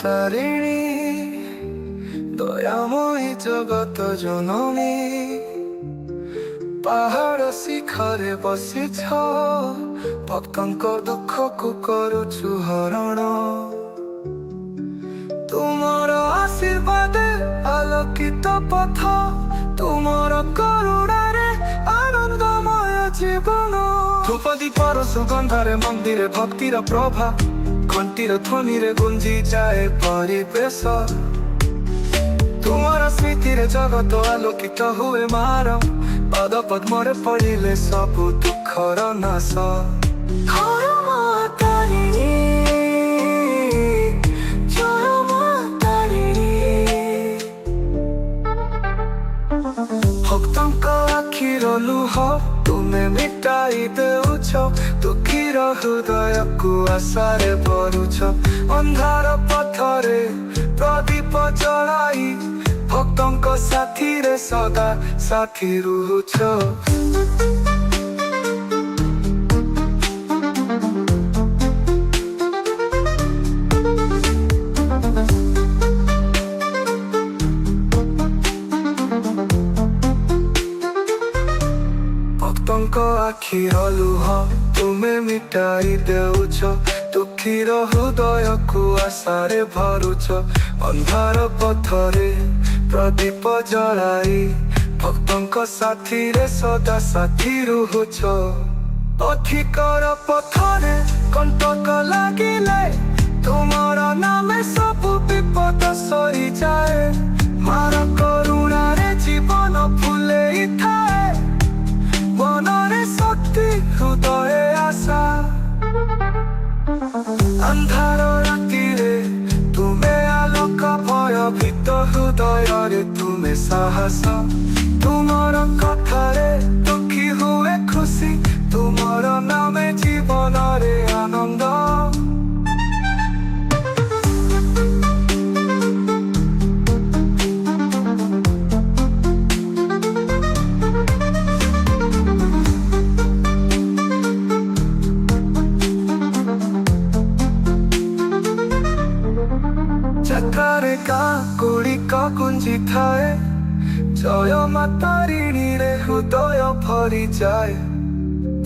ତାରିଣୀ ଦୟାମୟୀ ଜଗତ ଜନନୀ ପାହାଡ଼ ଶିଖରେ ବସିଛ ଭକ୍ତଙ୍କ ଦୁଃଖକୁ କରୁଛୁ ହରଣ ତୁମର ଆଶୀର୍ବାଦ ଆଲୋକିତ ପଥ ତୁମର କରୁଣାରେ ଆନନ୍ଦମୟ ଜୀବନ ଧୂପ ଦୀପର ସୁଗନ୍ଧରେ ମନ୍ଦିରେ ଭକ୍ତିର ପ୍ରଭା ଘଣ୍ଟିର ଧ୍ୱନିରେ ଗୁଞ୍ଜି ଯାଏ ପରିବେଶ ତୁମର ସ୍ମୃତିରେ ଜଗତ ଆଲୋକିତ ହୁଏ ମାର ପାଦ ପଦ୍ମରେ ପଡ଼ିଲେ ସବୁ ଦୁଃଖର ନାଶ ହର ମା ତାରିଣୀ ଜୟ ମା ତାରିଣୀ ଭକ୍ତଙ୍କ ଆଖିର ଲୁହ ତୁମେ ମିଟାଇ ଦେଉଛ ଦୁଃଖୀର ହୃଦୟକୁ ଆଶାରେ ଭରୁଛ ଅନ୍ଧାର ପଥରେ ପ୍ରଦୀପ ଜଳାଇ ଭକ୍ତଙ୍କ ସାଥିରେ ସଦା ସାଥି ରହୁଛ ଭକ୍ତଙ୍କ ଆଖିର ଲୁହ ତୁମେ ମିଟାଇ ଦେଉଛ ଦୁଃଖୀର ହୃଦୟକୁ ଆଶାରେ ଭରୁଛ ଅନ୍ଧାର ପଥରେ ପ୍ରଦୀପ ଜଳାଇ ଭକ୍ତଙ୍କ ସାଥିରେ ସଦା ସାଥି ରହୁଛ ଅଧିକର ପଥରେ କଣ୍ଟକ ଲାଗିଲେ ତୁମର ନାମେ ସବୁ ବିପଦ ସରିଯାଏ ମାର କରୁଣାରେ ଜୀବନ ଫୁଲେଇ ଥାଏ ମନରେ ଶକ୍ତି ହୃଦୟ ଆଶା ଅନ୍ଧାର ରାତିରେ ତୁମେ ଆଲୋକ ଭୟଭୀତ ହୃଦୟରେ ତୁମେ ସାହସ ତୁମର କଥାରେ ଦୁଃଖୀ ହୁଏ ଖୁସି ତୁମର ନାମେ ଜୀବନରେ ଆନନ୍ଦ ଯାତ୍ରାରେ ଗାଁ ଗୁଡ଼ିକ ଗୁଞ୍ଜିଥାଏ ଜୟ ମା ତାରିଣୀରେ ହୃଦୟ ଭରିଯାଏ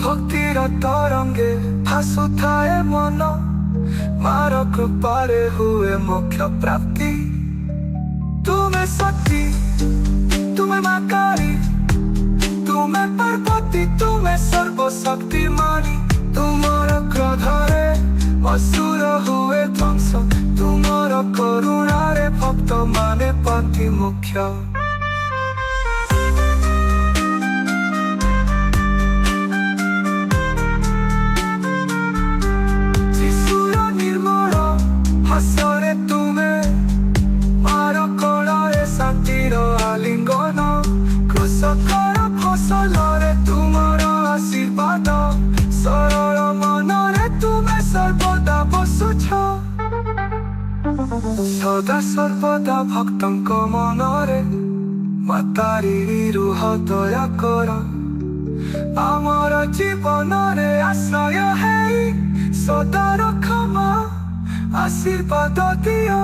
ଭକ୍ତିର ତରଙ୍ଗେ ଭାସୁଥାଏ ମନ ମାର କୃପାରେ ହୁଏ ମୋକ୍ଷ ପ୍ରାପ୍ତି ତୁମେ ଶକ୍ତି ତୁମେ ମା କାଳୀ ତୁମେ ପାର୍ବତୀ ତୁମେ ସର୍ବଶକ୍ତିମାନୀ ତୁମର କ୍ରୋଧରେ ଅସୁର ହୁଏ ଧ୍ୱଂସ ତୁମର କରୁଣାରେ ଭକ୍ତମାନେ ପାନ୍ତି ମୁଖ୍ୟ ଶିଶୁର ନିର୍ମଳ ହସରେ ତୁମେ ମାର କୋଳରେ ଶାନ୍ତିର ଆଲିଙ୍ଗନ କୃଷକର ଫସଲରେ ତୁମର ଆଶୀର୍ବାଦ ସରଳ ମନରେ ତୁମେ ସର୍ବଦା ବସୁଛ ସଦା ସର୍ବଦା ଭକ୍ତଙ୍କ ମନରେ ମା ତାରିଣୀ ରୁହ ଦୟା କର ଆମର ଜୀବନରେ ଆଶ୍ରୟ ହେଇ ସଦା ରଖ ମା ଆଶୀର୍ବାଦ ଦିଅ